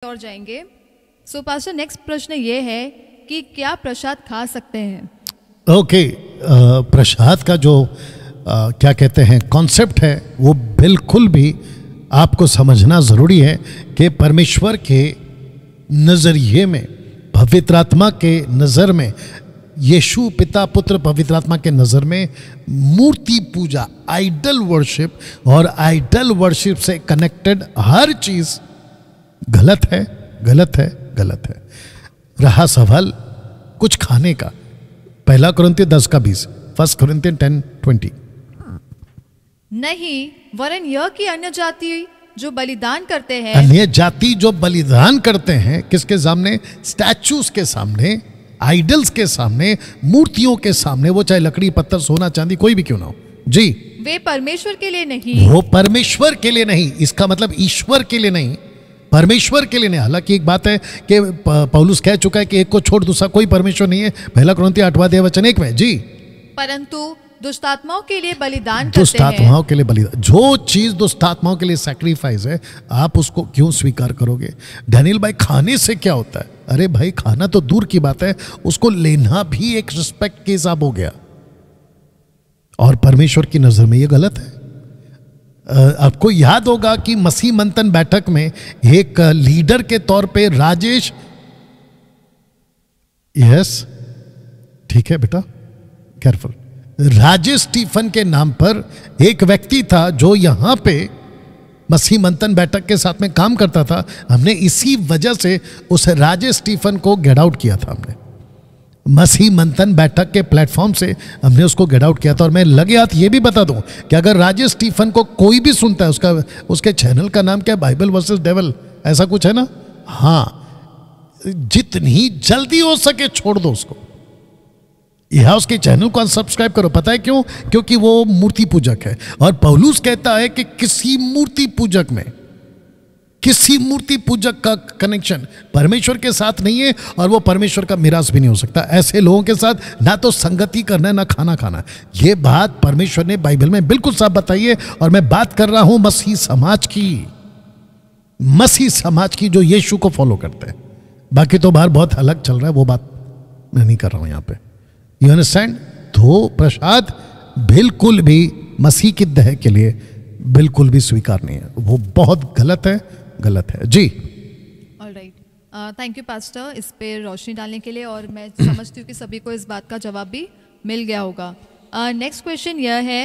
और जाएंगे। सो pastor, next प्रश्न ये है कि क्या प्रसाद खा सकते हैं? ओके, प्रसाद का जो क्या कहते हैं कॉन्सेप्ट है वो बिल्कुल भी आपको समझना ज़रूरी है कि परमेश्वर के नज़रिए में, पवित्र आत्मा के नज़र में, यीशु पिता पुत्र पवित्र आत्मा के नज़र में मूर्ति पूजा, आइडल वर्शिप और आइडल वर्शिप से कनेक्टेड हर चीज़ गलत है, गलत है, गलत है। रहा सवाल कुछ खाने का, 1 कुरिन्थियों 10:20, 1 कुरिन्थियों 10:20। नहीं, वरन यह कि अन्य जाति जो बलिदान करते हैं, अन्य जाति जो बलिदान करते हैं, किसके सामने? स्टैचूज के सामने, आइडल्स के सामने, मूर्तियों के सामने, वो चाहे लकड़ी पत्थर सोना चांदी कोई भी क्यों ना हो जी, वे परमेश्वर के लिए नहीं। वो परमेश्वर के लिए नहीं, इसका मतलब ईश्वर के लिए नहीं, परमेश्वर के लिए नहीं। हालांकि एक बात है कि पौलुस कह चुका है कि एक को छोड़ दूसरा कोई परमेश्वर नहीं है, 1 कुरिन्थियों 8:1 में जी। परंतु दुष्टात्माओं के लिए बलिदान करते हैं। दुष्टात्माओं के लिए बलिदान, जो चीज दुष्टात्माओं के लिए सैक्रिफाइस है, आप उसको क्यों स्वीकार करोगे? डैनियल भाई, खाने से क्या होता है? अरे भाई, खाना तो दूर की बात है, उसको लेना भी एक रिस्पेक्ट के हिसाब हो गया, और परमेश्वर की नजर में ये गलत है। आपको याद होगा कि मसीह मंथन बैठक में एक लीडर के तौर पे राजेश, यस ठीक है बेटा, केयरफुल, राजेश स्टीफन के नाम पर एक व्यक्ति था जो यहां पे मसीह मंथन बैठक के साथ में काम करता था। हमने इसी वजह से उस राजेश स्टीफन को गेट आउट किया था। हमने मसीह मंथन बैठक के प्लेटफॉर्म से हमने उसको गेट आउट किया था। और मैं लगे हाथ ये भी बता दूं कि अगर राजेश स्टीफन को कोई भी सुनता है, उसके चैनल का नाम क्या है? बाइबल वर्सेस डेविल, ऐसा कुछ है ना? हाँ, जितनी जल्दी हो सके छोड़ दो उसको, यह उसके चैनल को अनसब्सक्राइब करो। पता है क्यों? क्योंकि वो मूर्ति पूजक है। और पौलुस कहता है कि किसी मूर्ति पूजक में, किसी मूर्ति पूजक का कनेक्शन परमेश्वर के साथ नहीं है, और वो परमेश्वर का मिरास भी नहीं हो सकता। ऐसे लोगों के साथ ना तो संगति करना है, ना खाना खाना। ये बात परमेश्वर ने बाइबल में बिल्कुल साफ बताई है। और मैं बात कर रहा हूं मसीह समाज की, मसीह समाज की जो यीशु को फॉलो करते हैं। बाकी तो बाहर बहुत अलग चल रहा है, वो बात मैं नहीं कर रहा हूं यहां पे। You understand? तो प्रसाद बिल्कुल भी मसीह की देह के लिए बिल्कुल भी स्वीकार नहीं है, वो बहुत गलत है, गलत है जी। ऑलराइट, थैंक यू पास्टर इस पे रोशनी डालने के लिए, और मैं समझती हूँ कि सभी को इस बात का जवाब भी मिल गया होगा। नेक्स्ट क्वेश्चन यह है